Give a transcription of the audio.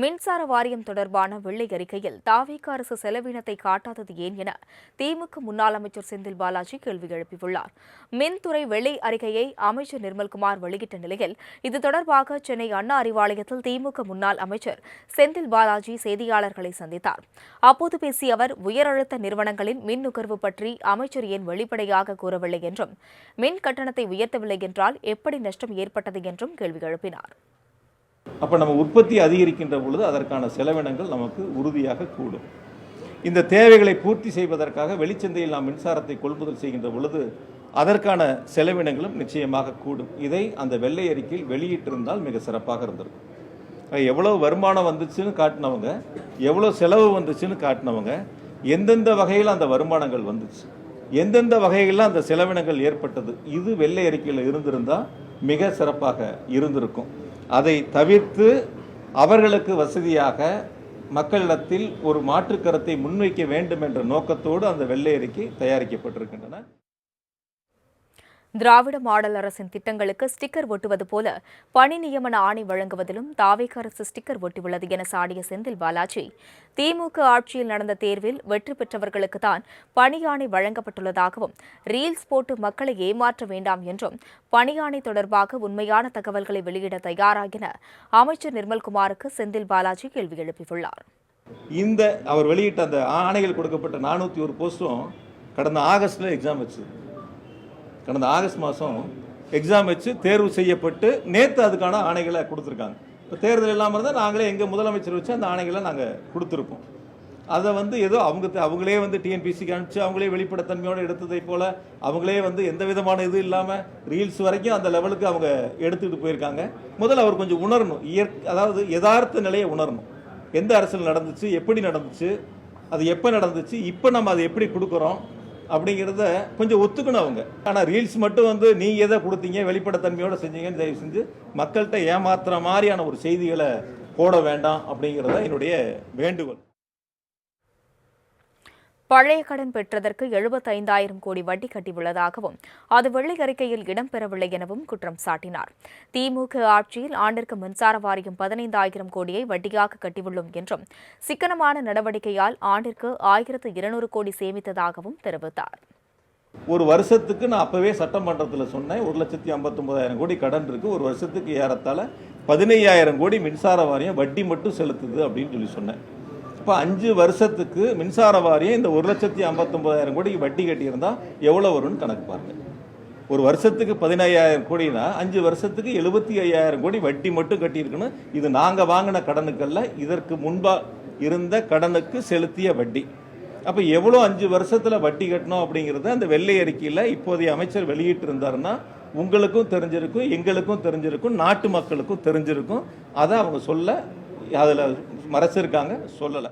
மின்சார வாரியம் தொடர்பான வெள்ளை அறிக்கையில் தாவேகா அரசு செலவினத்தை காட்டாதது ஏன் என திமுக முன்னாள் அமைச்சர் செந்தில் பாலாஜி கேள்வி எழுப்பியுள்ளார். மின்துறை வெள்ளை அறிக்கையை அமைச்சர் நிர்மல்குமார் வெளியிட்ட நிலையில் இது தொடர்பாக சென்னை அண்ணா அறிவாலயத்தில் திமுக முன்னாள் அமைச்சர் செந்தில் பாலாஜி செய்தியாளர்களை சந்தித்தார். அப்போது பேசிய அவர் உயரழுத்த நிறுவனங்களின் மின் நுகர்வு பற்றி அமைச்சர் ஏன் வெளிப்படையாக கூறவில்லை என்றும் மின் கட்டணத்தை உயர்த்தவில்லை என்றால் எப்படி நஷ்டம் ஏற்பட்டது என்றும் கேள்வி எழுப்பினார். அப்போ நம்ம உற்பத்தி அதிகரிக்கின்ற பொழுது அதற்கான செலவினங்கள் நமக்கு உறுதியாக கூடும். இந்த தேவைகளை பூர்த்தி செய்வதற்காக வெளிச்சந்தையில் நாம் மின்சாரத்தை கொள்முதல் செய்கின்ற பொழுது அதற்கான செலவினங்களும் நிச்சயமாக கூடும். இதை அந்த வெள்ளை அறிக்கையில் வெளியிட்டிருந்தால் மிக சிறப்பாக இருந்திருக்கும். எவ்வளவு வருமானம் வந்துச்சுன்னு காட்டினவங்க, எவ்வளோ செலவு வந்துச்சுன்னு காட்டினவங்க, எந்தெந்த வகையில் அந்த வருமானங்கள் வந்துச்சு, எந்தெந்த வகைகளில் அந்த செலவினங்கள் ஏற்பட்டது, இது வெள்ளை அறிக்கையில் இருந்திருந்தால் மிக சிறப்பாக இருந்திருக்கும். அதை தவிர்த்து அவர்களுக்கு வசதியாக மக்களிடத்தில் ஒரு மாற்று கருத்தை முன்வைக்க வேண்டும் என்ற நோக்கத்தோடு அந்த வெள்ளை அறிக்கை தயாரிக்கப்பட்டிருக்கின்றன. திராவிட மாடல் அரசின் திட்டங்களுக்கு ஸ்டிக்கர் ஒட்டுவது போல பணி நியமன ஆணை வழங்குவதிலும் தாவேகா அரசு ஸ்டிக்கர் ஒட்டியுள்ளது என சாடிய செந்தில் பாலாஜி, திமுக ஆட்சியில் நடந்த தேர்வில் வெற்றி பெற்றவர்களுக்கு தான் பணி ஆணை வழங்கப்பட்டுள்ளதாகவும் ரீல்ஸ் போட்டு மக்களை ஏமாற்ற வேண்டாம் என்றும் பணி ஆணை தொடர்பாக உண்மையான தகவல்களை வெளியிட தயாரா என அமைச்சர் நிர்மல்குமாருக்கு செந்தில் பாலாஜி கேள்வி எழுப்பியுள்ளார். இந்த அவர் வெளியிட்ட அந்த ஆணைகள் கொடுக்கப்பட்ட 401 போஸ்டும் கடந்த ஆகஸ்டில் எக்ஸாம் வச்சு, கடந்த ஆகஸ்ட் மாதம் எக்ஸாம் வச்சு தேர்வு செய்யப்பட்டு நேற்று அதுக்கான ஆணைகளை கொடுத்துருக்காங்க. இப்போ தேர்தல் இல்லாமல் இருந்தால் நாங்களே எங்கள் முதலமைச்சர் வச்சு அந்த ஆணைகளை நாங்கள் கொடுத்துருப்போம். அதை ஏதோ அவங்களே டிஎன்பிசிக்கு அனுப்பிச்சு அவங்களே வெளிப்படைத்தன்மையோடு எடுத்ததை போல் அவங்களே எந்த விதமான இது இல்லாமல் ரீல்ஸ் வரைக்கும் அந்த லெவலுக்கு அவங்க எடுத்துக்கிட்டு போயிருக்காங்க. முதல்ல அவர் கொஞ்சம் உணரணும், அதாவது யதார்த்த நிலையை உணரணும். எந்த அரசியல் நடந்துச்சு, எப்படி நடந்துச்சு, அது எப்போ நடந்துச்சு, இப்போ நம்ம அதை எப்படி கொடுக்குறோம் அப்படிங்கிறத கொஞ்சம் ஒத்துக்கணும் அவங்க. ஆனால் ரீல்ஸ் மட்டும் நீங்கள் எதை கொடுத்தீங்க, வெளிப்படைத்தன்மையோடு செஞ்சீங்கன்னு தயவு செஞ்சு மக்கள்கிட்ட ஏமாத்துற மாதிரியான ஒரு செய்திகளை போட வேண்டாம் அப்படிங்கிறத என்னுடைய வேண்டுகோள். பழைய கடன் பெற்றதற்கு 75,000 கோடி வட்டி கட்டியுள்ளதாகவும் அது வெள்ளை அறிக்கையில் இடம்பெறவில்லை எனவும் குற்றம் சாட்டினார். திமுக ஆட்சியில் ஆண்டிற்கு மின்சார வாரியம் 15,000 கோடியை வட்டியாக கட்டியுள்ளோம் என்றும் சிக்கனமான நடவடிக்கையால் ஆண்டிற்கு 1,200 கோடி சேமித்ததாகவும் தெரிவித்தார். ஒரு வருஷத்துக்கு நான் அப்பவே சட்டமன்றத்தில் சொன்னேன், 1,59,000 கோடி கடன் இருக்கு, ஒரு வருஷத்துக்கு ஏறத்தாழ 15,000 கோடி மின்சார வாரியம் வட்டி மட்டும் செலுத்துது அப்படின்னு சொல்லி சொன்னேன். இப்போ 5 வருஷத்துக்கு மின்சார வாரியம் இந்த 1,59,000 கோடிக்கு வட்டி கட்டியிருந்தால் எவ்வளோ வரும்னு கணக்கு பாருங்கள். ஒரு வருஷத்துக்கு 15,000 கோடினா 5 வருஷத்துக்கு 75,000 கோடி வட்டி மட்டும் கட்டியிருக்கணும். இது நாங்கள் வாங்கின கடனுக்கல்ல, இதற்கு முன்பாக இருந்த கடனுக்கு செலுத்திய வட்டி. அப்போ எவ்வளோ 5 வருஷத்தில் வட்டி கட்டணும் அப்படிங்கிறத அந்த வெள்ளை அறிக்கையில் இப்போதைய அமைச்சர் வெளியிட்டு இருந்தாருன்னா உங்களுக்கும் தெரிஞ்சிருக்கும், எங்களுக்கும் தெரிஞ்சிருக்கும், நாட்டு மக்களுக்கும் தெரிஞ்சிருக்கும். அதை அவங்க அதில் மறைச்சிருக்காங்க, சொல்லலை.